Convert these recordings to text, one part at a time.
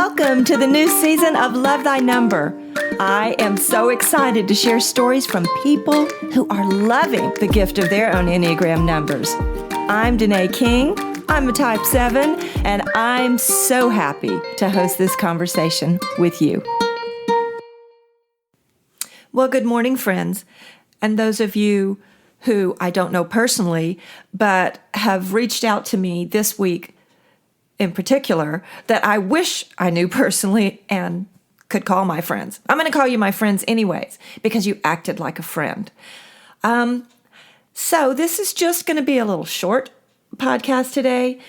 Welcome to the new season of Love Thy Number. I am so excited to share stories from people who are loving the gift of their own Enneagram numbers. I'm Danae King. I'm a Type 7, and I'm so happy to host this conversation with you. Well, good morning, friends. And those of you who I don't know personally, but have reached out to me this week in particular, that I wish I knew personally and could call my friends. I'm going to call you my friends anyways, because you acted like a friend. So this is just going to be a little short podcast today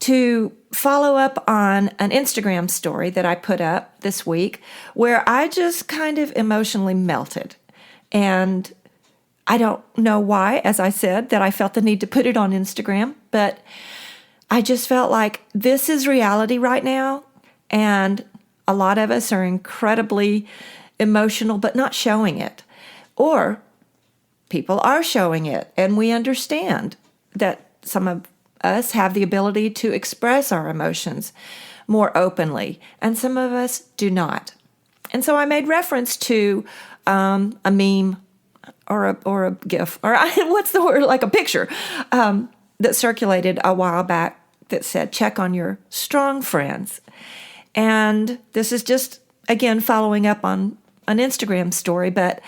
to follow up on an Instagram story that I put up this week where I just kind of emotionally melted. And I don't know why, as I said, that I felt the need to put it on Instagram, but I just felt like this is reality right now, and a lot of us are incredibly emotional but not showing it. Or people are showing it, and we understand that some of us have the ability to express our emotions more openly, and some of us do not. And so I made reference to a meme or a GIF, or what's the word, like a picture that circulated a while back that said, "Check on your strong friends." And this is just, again, following up on an Instagram story, but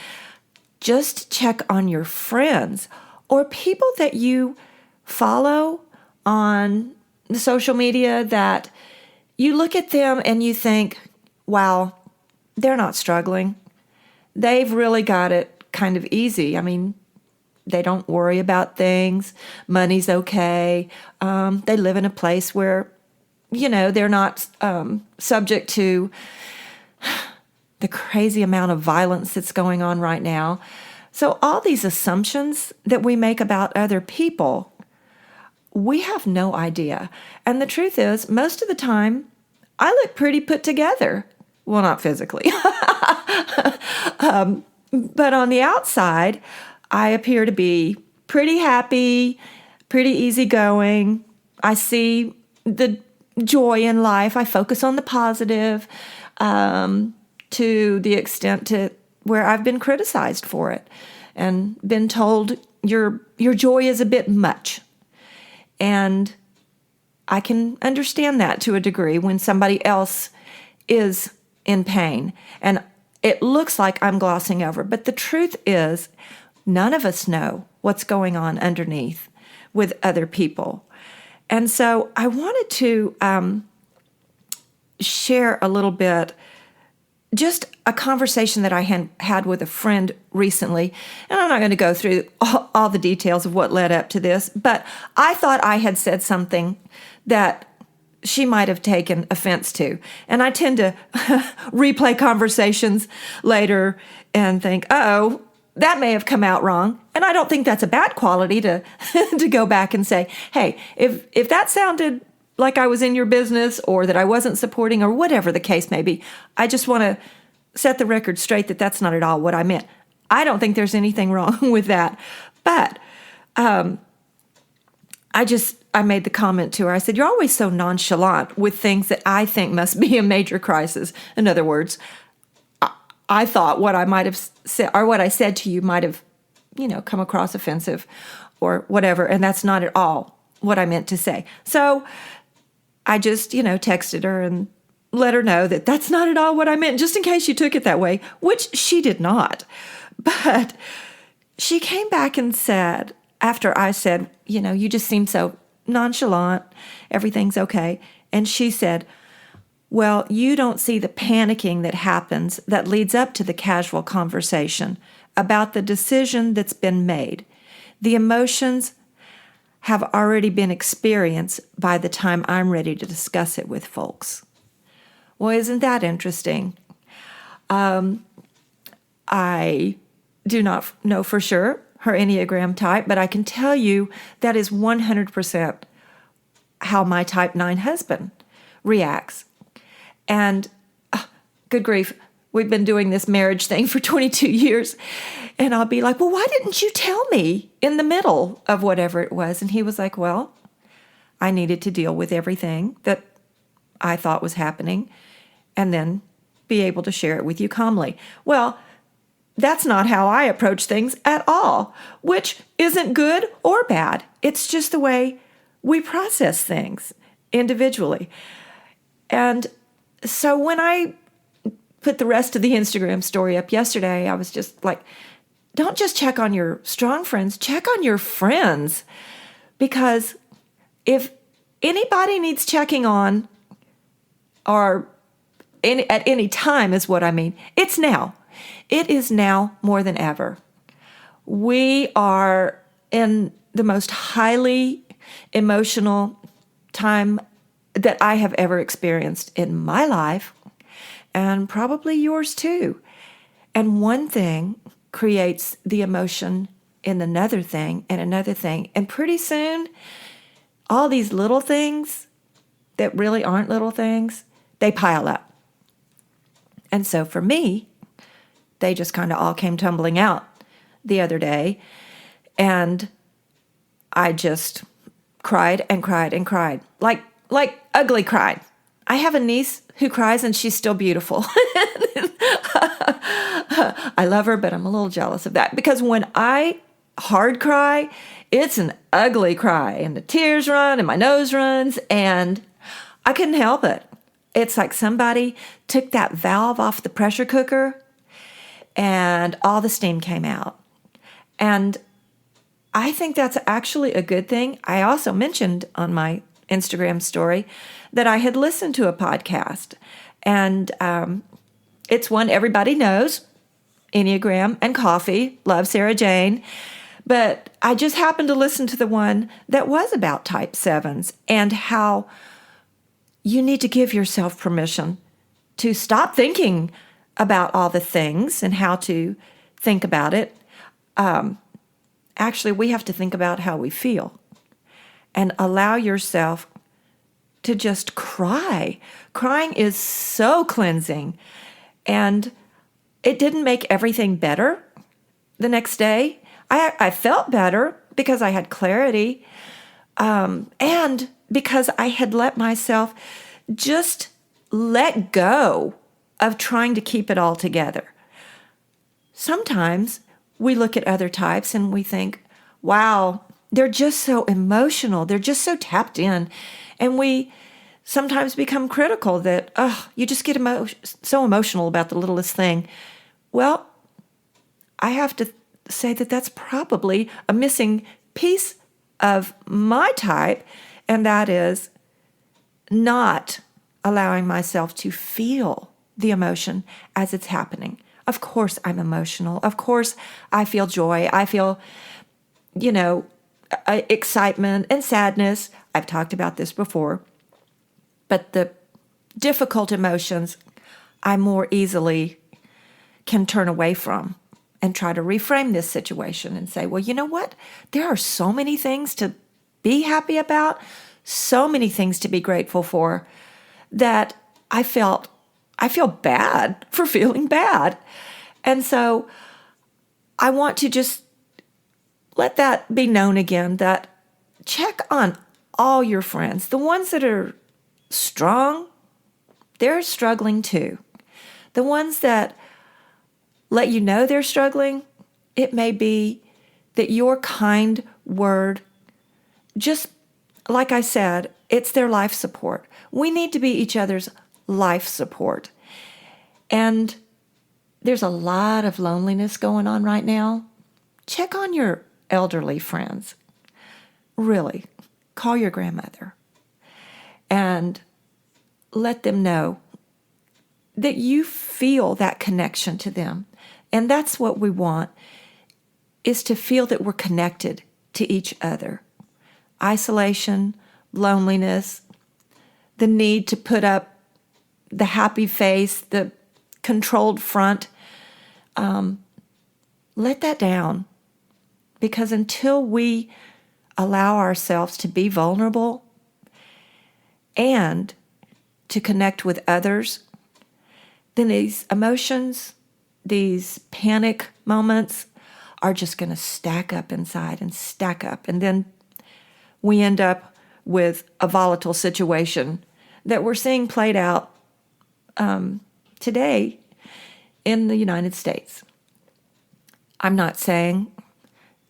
just check on your friends or people that you follow on the social media that you look at them and you think, wow, they're not struggling. They've really got it kind of easy. I mean, they don't worry about things. Money's okay. They live in a place where, they're not subject to the crazy amount of violence that's going on right now. So all these assumptions that we make about other people, we have no idea. And the truth is, most of the time, I look pretty put together. Well, not physically. But on the outside, I appear to be pretty happy, pretty easygoing. I see the joy in life. I focus on the positive to the extent to where I've been criticized for it and been told your joy is a bit much. And I can understand that to a degree when somebody else is in pain. And it looks like I'm glossing over. But the truth is, none of us know what's going on underneath with other people. And so I wanted to share a little bit, just a conversation that I had with a friend recently. And I'm not going to go through all the details of what led up to this, but I thought I had said something that she might have taken offense to. And I tend to replay conversations later and think, oh, that may have come out wrong. And I don't think that's a bad quality to to go back and say, hey, if that sounded like I was in your business or that I wasn't supporting or whatever the case may be, I just want to set the record straight that that's not at all what I meant. I don't think there's anything wrong with that. But I made the comment to her. I said, you're always so nonchalant with things that I think must be a major crisis. In other words, I thought what I might have said or what I said to you might have, come across offensive or whatever. And that's not at all what I meant to say. So I just, texted her and let her know that that's not at all what I meant, just in case you took it that way, which she did not. But she came back and said, after I said, you just seem so nonchalant, everything's okay. And she said, well, you don't see the panicking that happens that leads up to the casual conversation about the decision that's been made. The emotions have already been experienced by the time I'm ready to discuss it with folks. Well, isn't that interesting? I do not know for sure her Enneagram type, but I can tell you that is 100% how my Type 9 husband reacts. And good grief, we've been doing this marriage thing for 22 years. And I'll be like, well, why didn't you tell me in the middle of whatever it was? And he was like, well, I needed to deal with everything that I thought was happening. and then be able to share it with you calmly. Well, that's not how I approach things at all, which isn't good or bad. It's just the way we process things individually. And so when I put the rest of the Instagram story up yesterday, I was just like, don't just check on your strong friends, check on your friends. Because if anybody needs checking on, or at any time is what I mean, it's now. It is now more than ever. We are in the most highly emotional time that I have ever experienced in my life, and probably yours too. And one thing creates the emotion in another thing and another thing. And pretty soon, all these little things that really aren't little things, they pile up. And so for me, they just kind of all came tumbling out the other day. And I just cried and cried and cried, like ugly cried. I have a niece who cries and she's still beautiful. I love her, but I'm a little jealous of that, because when I hard cry, it's an ugly cry and the tears run and my nose runs and I couldn't help it. It's like somebody took that valve off the pressure cooker and all the steam came out. And I think that's actually a good thing. I also mentioned on my Instagram story that I had listened to a podcast, and it's one everybody knows, Enneagram and Coffee. Love Sarah Jane. But I just happened to listen to the one that was about type 7s and how you need to give yourself permission to stop thinking about all the things and how to think about it. Actually, we have to think about how we feel and allow yourself to just cry. Crying is so cleansing, and it didn't make everything better the next day. I felt better because I had clarity, and because I had let myself just let go of trying to keep it all together. Sometimes we look at other types and we think, wow, they're just so emotional. They're just so tapped in. And we sometimes become critical that, oh, you just get so emotional about the littlest thing. Well, I have to say that that's probably a missing piece of my type, and that is not allowing myself to feel the emotion as it's happening. Of course I'm emotional. Of course I feel joy. I feel, excitement and sadness. I've talked about this before. But the difficult emotions I more easily can turn away from and try to reframe this situation and say, well, you know what? There are so many things to be happy about, so many things to be grateful for, that I feel bad for feeling bad. And so I want to just let that be known again, that check on all your friends. The ones that are strong, they're struggling too. The ones that let you know they're struggling, it may be that your kind word, just like I said, it's their life support. We need to be each other's life support. And there's a lot of loneliness going on right now. Check on your elderly friends. Really, call your grandmother and let them know that you feel that connection to them. And that's what we want, is to feel that we're connected to each other. Isolation, loneliness, the need to put up the happy face, the controlled front, let that down. Because until we allow ourselves to be vulnerable and to connect with others, then these emotions, these panic moments are just going to stack up inside and stack up. And then we end up with a volatile situation that we're seeing played out today in the United States. I'm not saying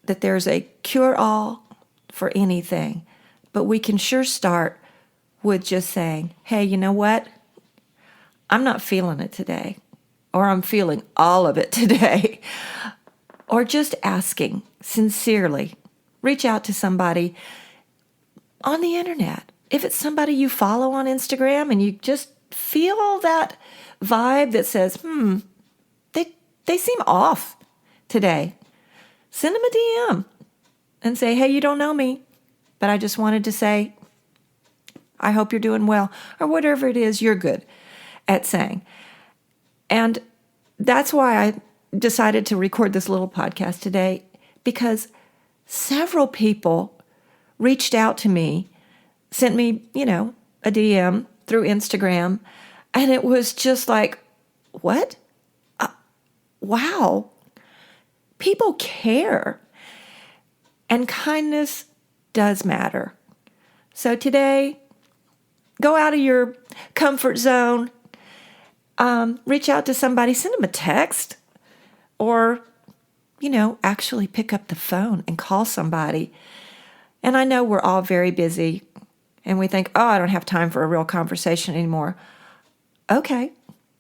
that there's a cure-all for anything, but we can sure start with just saying, hey, you know what? I'm not feeling it today, or I'm feeling all of it today, or just asking sincerely. Reach out to somebody on the internet. If it's somebody you follow on Instagram and you just feel that vibe that says, they seem off today, send them a DM and say, hey, you don't know me, but I just wanted to say, I hope you're doing well, or whatever it is you're good at saying. And that's why I decided to record this little podcast today, because several people reached out to me, sent me, a DM through Instagram, and it was just like, what? Wow. People care. And kindness does matter. So today, go out of your comfort zone, reach out to somebody, send them a text, or, actually pick up the phone and call somebody. And I know we're all very busy and we think, I don't have time for a real conversation anymore. Okay,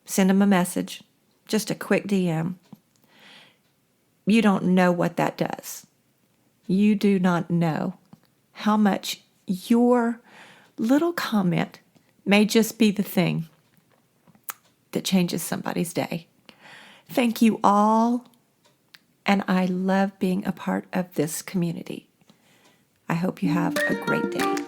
send them a message, just a quick DM. You don't know what that does. You do not know how much your little comment may just be the thing that changes somebody's day. Thank you all, and I love being a part of this community. I hope you have a great day.